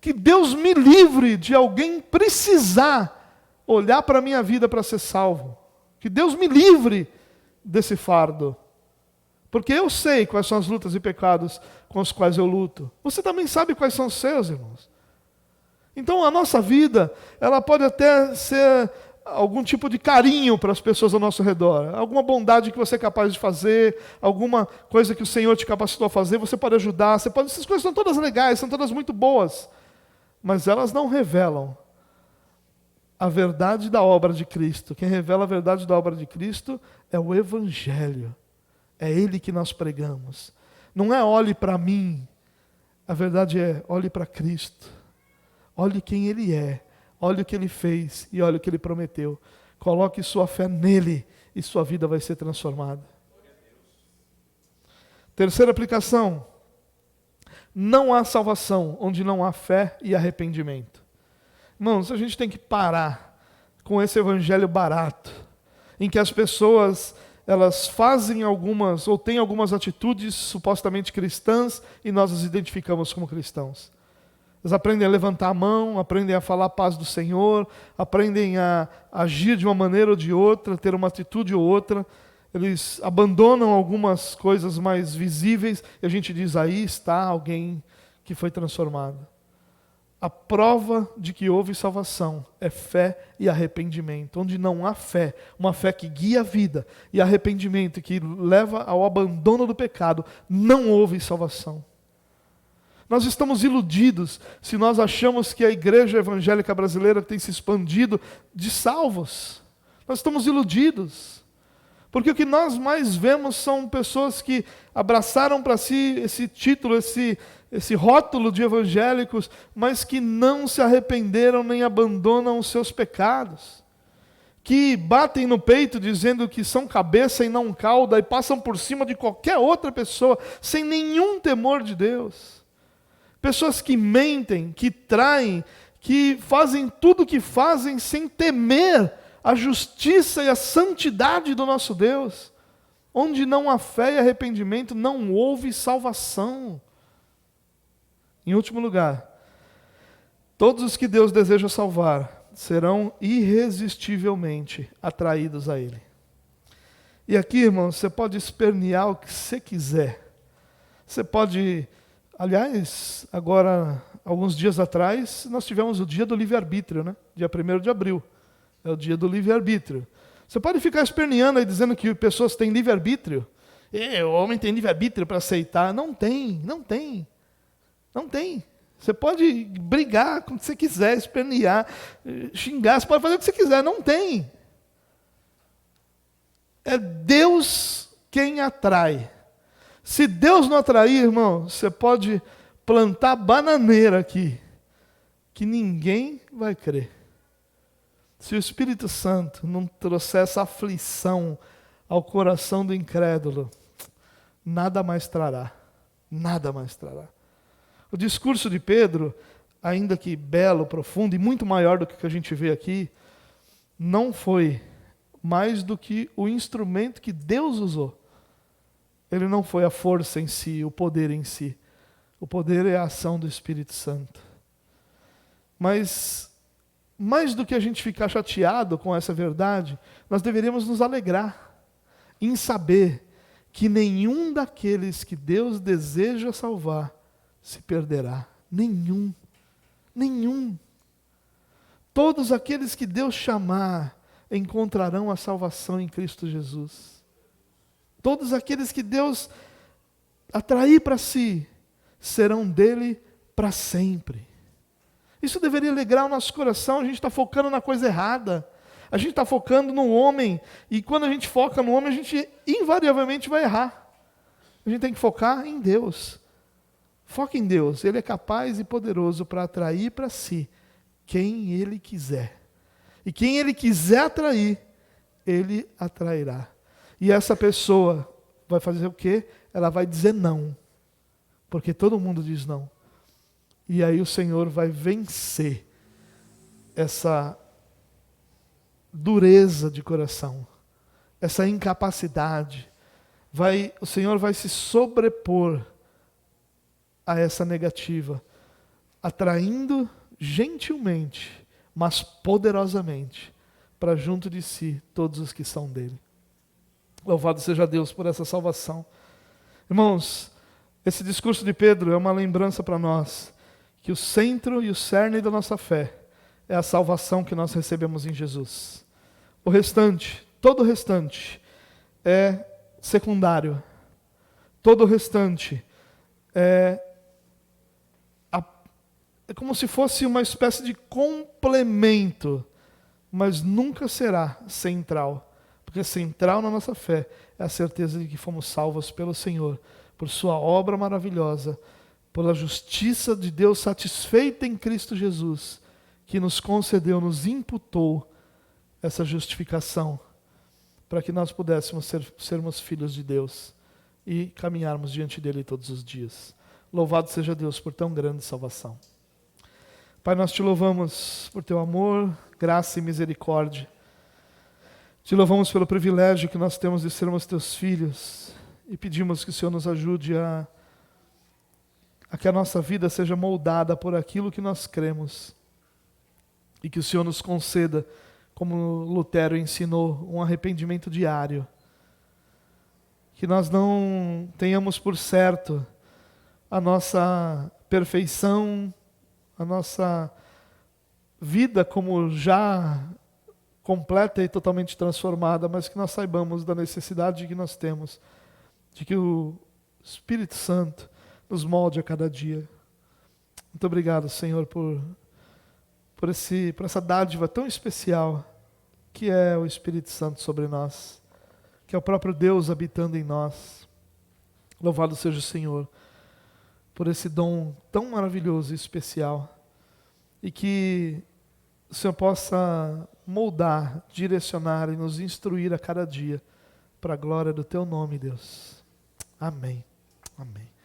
Que Deus me livre de alguém precisar olhar para a minha vida para ser salvo. Que Deus me livre desse fardo. Porque eu sei quais são as lutas e pecados com os quais eu luto. Você também sabe quais são os seus, irmãos. Então a nossa vida, ela pode até ser algum tipo de carinho para as pessoas ao nosso redor. Alguma bondade que você é capaz de fazer, alguma coisa que o Senhor te capacitou a fazer, você pode ajudar. Essas coisas são todas legais, são todas muito boas. Mas elas não revelam a verdade da obra de Cristo. Quem revela a verdade da obra de Cristo é o Evangelho. É Ele que nós pregamos. Não é olhe para mim. A verdade é olhe para Cristo. Olhe quem Ele é. Olhe o que Ele fez e olhe o que Ele prometeu. Coloque sua fé nele e sua vida vai ser transformada. Terceira aplicação. Não há salvação onde não há fé e arrependimento. Irmãos, a gente tem que parar com esse evangelho barato, em que as pessoas elas fazem algumas, ou têm algumas atitudes supostamente cristãs, e nós as identificamos como cristãos. Eles aprendem a levantar a mão, aprendem a falar a paz do Senhor, aprendem a agir de uma maneira ou de outra, ter uma atitude ou outra. Eles abandonam algumas coisas mais visíveis, e a gente diz, aí está alguém que foi transformado. A prova de que houve salvação é fé e arrependimento. Onde não há fé, uma fé que guia a vida, e arrependimento que leva ao abandono do pecado, não houve salvação. Nós estamos iludidos se nós achamos que a igreja evangélica brasileira tem se expandido de salvos. Nós estamos iludidos. Porque o que nós mais vemos são pessoas que abraçaram para si esse título, esse rótulo de evangélicos, mas que não se arrependeram nem abandonam os seus pecados. Que batem no peito dizendo que são cabeça e não cauda e passam por cima de qualquer outra pessoa sem nenhum temor de Deus. Pessoas que mentem, que traem, que fazem tudo o que fazem sem temer a justiça e a santidade do nosso Deus. Onde não há fé e arrependimento, não houve salvação. Em último lugar, todos os que Deus deseja salvar serão irresistivelmente atraídos a Ele. E aqui, irmão, você pode espernear o que você quiser. Você pode, aliás, agora, alguns dias atrás, nós tivemos o dia do livre-arbítrio, né? Dia 1º de abril. É o dia do livre-arbítrio. Você pode ficar esperneando aí dizendo que pessoas têm livre-arbítrio. O homem tem livre-arbítrio para aceitar. Não tem. Não tem. Você pode brigar com o que você quiser, espernear, xingar, você pode fazer o que você quiser. Não tem. É Deus quem atrai. Se Deus não atrair, irmão, você pode plantar bananeira aqui, que ninguém vai crer. Se o Espírito Santo não trouxer essa aflição ao coração do incrédulo, nada mais trará. Nada mais trará. O discurso de Pedro, ainda que belo, profundo e muito maior do que a gente vê aqui, não foi mais do que o instrumento que Deus usou. Ele não foi a força em si, o poder em si. O poder é a ação do Espírito Santo. Mas mais do que a gente ficar chateado com essa verdade, nós deveríamos nos alegrar em saber que nenhum daqueles que Deus deseja salvar se perderá. Nenhum. Todos aqueles que Deus chamar encontrarão a salvação em Cristo Jesus. Todos aqueles que Deus atrair para si serão dele para sempre. Isso deveria alegrar o nosso coração. A gente está focando na coisa errada. A gente está focando no homem. E quando a gente foca no homem, a gente invariavelmente vai errar. A gente tem que focar em Deus. Foca em Deus. Ele é capaz e poderoso para atrair para si quem Ele quiser. E quem Ele quiser atrair, Ele atrairá. E essa pessoa vai fazer o quê? Ela vai dizer não. Porque todo mundo diz não. E aí o Senhor vai vencer essa dureza de coração, essa incapacidade. O Senhor vai se sobrepor a essa negativa, atraindo gentilmente, mas poderosamente, para junto de si todos os que são dele. Louvado seja Deus por essa salvação. Irmãos, esse discurso de Pedro é uma lembrança para nós que o centro e o cerne da nossa fé é a salvação que nós recebemos em Jesus. O restante, todo o restante, é secundário. Todo o restante é como se fosse uma espécie de complemento, mas nunca será central. Porque central na nossa fé é a certeza de que fomos salvos pelo Senhor, por sua obra maravilhosa, pela justiça de Deus satisfeita em Cristo Jesus, que nos concedeu, nos imputou essa justificação, para que nós pudéssemos sermos filhos de Deus e caminharmos diante dele todos os dias. Louvado seja Deus por tão grande salvação. Pai, nós te louvamos por teu amor, graça e misericórdia. Te louvamos pelo privilégio que nós temos de sermos teus filhos e pedimos que o Senhor nos ajude a que a nossa vida seja moldada por aquilo que nós cremos e que o Senhor nos conceda, como Lutero ensinou, um arrependimento diário. Que nós não tenhamos por certo a nossa perfeição, a nossa vida como já completa e totalmente transformada, mas que nós saibamos da necessidade que nós temos de que o Espírito Santo nos molde a cada dia. Muito obrigado, Senhor, por essa dádiva tão especial que é o Espírito Santo sobre nós, que é o próprio Deus habitando em nós. Louvado seja o Senhor por esse dom tão maravilhoso e especial, e que o Senhor possa moldar, direcionar e nos instruir a cada dia para a glória do Teu nome, Deus. Amém. Amém.